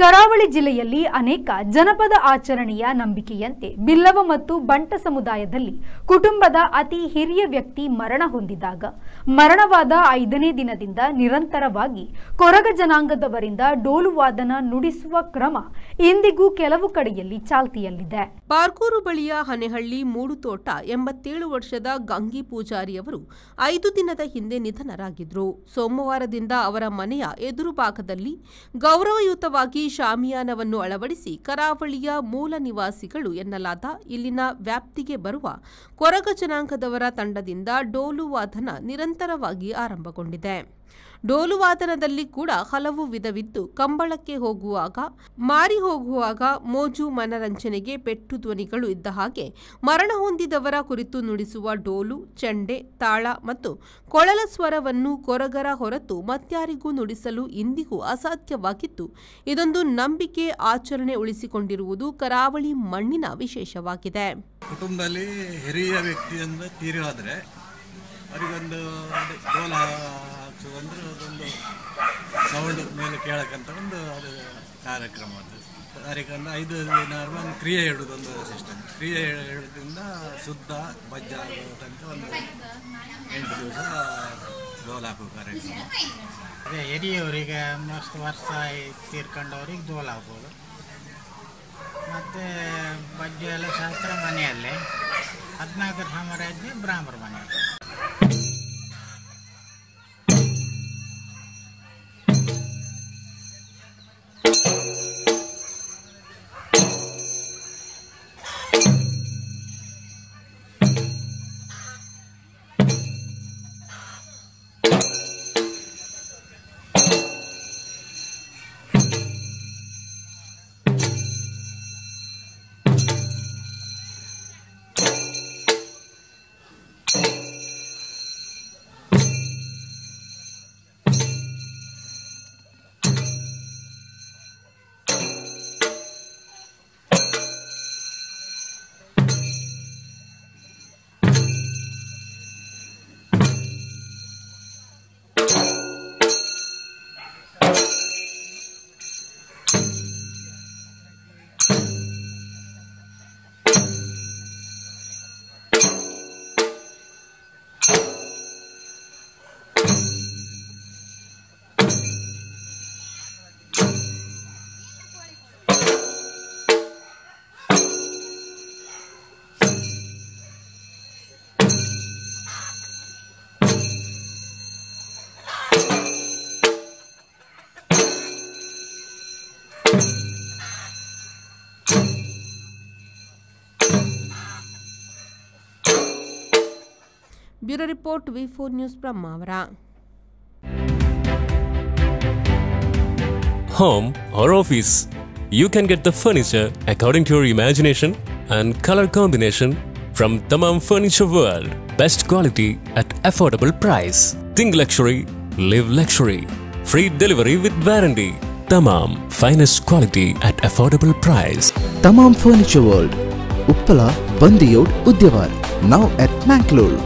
ಕರಾವಳಿ ಜಿಲ್ಲೆಯಲ್ಲಿ ಅನೇಕ ಜನಪದ ಆಚರಣೆಯ ನಂಬಿಕೆಯಂತೆ ಬಿಲ್ಲವ ಮತ್ತು ಬಂಟ ಸಮುದಾಯದಲ್ಲಿ ಕುಟುಂಬದ ಅತಿ ಹಿರಿಯ ವ್ಯಕ್ತಿ ಮರಣ ಹೊಂದಿದಾಗ ಮರಣವಾದ 5ನೇ ದಿನದಿಂದ ನಿರಂತರವಾಗಿ ಕೊರಗ ಜನಾಂಗದವರಿಂದ ಡೋಲು ವಾದನ ನುಡಿಸುವ ಕ್ರಮ ಇಂದಿಗೂ ಕೆಲವು ಕಡೆಯಲ್ಲಿ ಚಾಲ್ತಿಯಲ್ಲಿದೆ. ಬಾರ್ಕೂರು ಬಳಿಯ ಹನೆಹಳ್ಳಿ ಮೂಡುತೋಟ 87 ವರ್ಷದ ಗಂಗಿ ಪೂಜಾರಿ ಅವರು 5 ದಿನದ ಹಿಂದೆ ನಿಧನರಾಗಿದ್ರು. ಸೋಮವಾರದಿಂದ ಅವರ ಮನೆಯ ಎದುರು ಭಾಗದಲ್ಲಿ ಗೌರವಯುತವಾಗಿ ಶಾಮಿಯಾನವನ್ನು ಅಳವಡಿಸಿ ಕರಾವಳಿಯ ಮೂಲ ನಿವಾಸಿಗಳು ಎನ್ನಲಾದ ಇಲ್ಲಿನ ವ್ಯಾಪ್ತಿಗೆ ಬರುವ ಕೊರಗ ಜನಾಂಗದವರ ತಂಡದಿಂದ ಡೋಲು ವಾದನ ನಿರಂತರವಾಗಿ ಆರಂಭಗೊಂಡಿದೆ. ಡೋಲು ವಾದನದಲ್ಲಿ ಕೂಡ ಹಲವು ವಿಧವಿದ್ದು ಕಂಬಳಕ್ಕೆ ಹೋಗುವಾಗ, ಮಾರಿ ಹೋಗುವಾಗ ಮೋಜು ಮನರಂಜನೆಗೆ ಪೆಟ್ಟು ಧ್ವನಿಗಳು ಇದ್ದ ಹಾಗೆ ಮರಣ ಹೊಂದಿದವರ ಕುರಿತು ನುಡಿಸುವ ಡೋಲು, ಚೆಂಡೆ, ತಾಳ ಮತ್ತು ಕೊಳಲ ಸ್ವರವನ್ನು ಕೊರಗರ ಹೊರತು ಮತ್ಯಾರಿಗೂ ನುಡಿಸಲು ಇಂದಿಗೂ ಅಸಾಧ್ಯವಾಗಿದ್ದು, ಇದೊಂದು ನಂಬಿಕೆ ಆಚರಣೆ ಉಳಿಸಿಕೊಂಡಿರುವುದು ಕರಾವಳಿ ಮಣ್ಣಿನ ವಿಶೇಷವಾಗಿದೆ. ಕುಟುಂಬದಲ್ಲಿ ಹಿರಿಯ ವ್ಯಕ್ತಿಯಿಂದ ತೀರಿ ಹೋದರೆ ಅವರಿಗೊಂದು ಡೋಲ ಹಾಕ್ಸೋದಂದ್ರೆ ಅದೊಂದು ಸೌಂಡ್ ಮೇಲೆ ಕೇಳಕ್ಕಂತ ಒಂದು ಅದು ಕಾರ್ಯಕ್ರಮ. ಅದು ಕಾರ್ಯಕ್ರಮ 5 ದಿನ ಒಂದು ಕ್ರಿಯೆ ಹೇಳೋದೊಂದು ಸಿಸ್ಟಮ್. ಕ್ರಿಯೆ ಹೇಳೋದ್ರಿಂದ ಶುದ್ಧ ಬಜ್ಜ ಆಗೋ ತನಕ ಒಂದು 8 ದಿವಸ ಡೋಲ ಹಾಕೋ ಕಾರ್ಯಕ್ರಮ. ಅದೇ ಹಿರಿಯವರಿಗೆ ಮಸ್ತ್ ವರ್ಷ ತೀರ್ಕೊಂಡವ್ರಿಗೆ ಡೋಲ ಹಾಕ್ಬೋದು. ಮತ್ತು ಬಜ್ಜೆ ಎಲ್ಲ ಶಾಸ್ತ್ರ ಮನೆಯಲ್ಲೇ, 14 ಸಾಮ್ರಾಜ್ಯ ಬ್ರಾಹ್ಮರ ಮನೆಯಲ್ಲಿ. Bureau Report V4 News Brahmavara. Home or office, you can get the furniture according to your imagination and color combination from Tamam Furniture World. Best quality at affordable price. Think luxury, live luxury. Free delivery with warranty. Tamam, finest quality at affordable price. Tamam Furniture World, Uppala, Bandiyod, Udyawar. Now at Mangalore.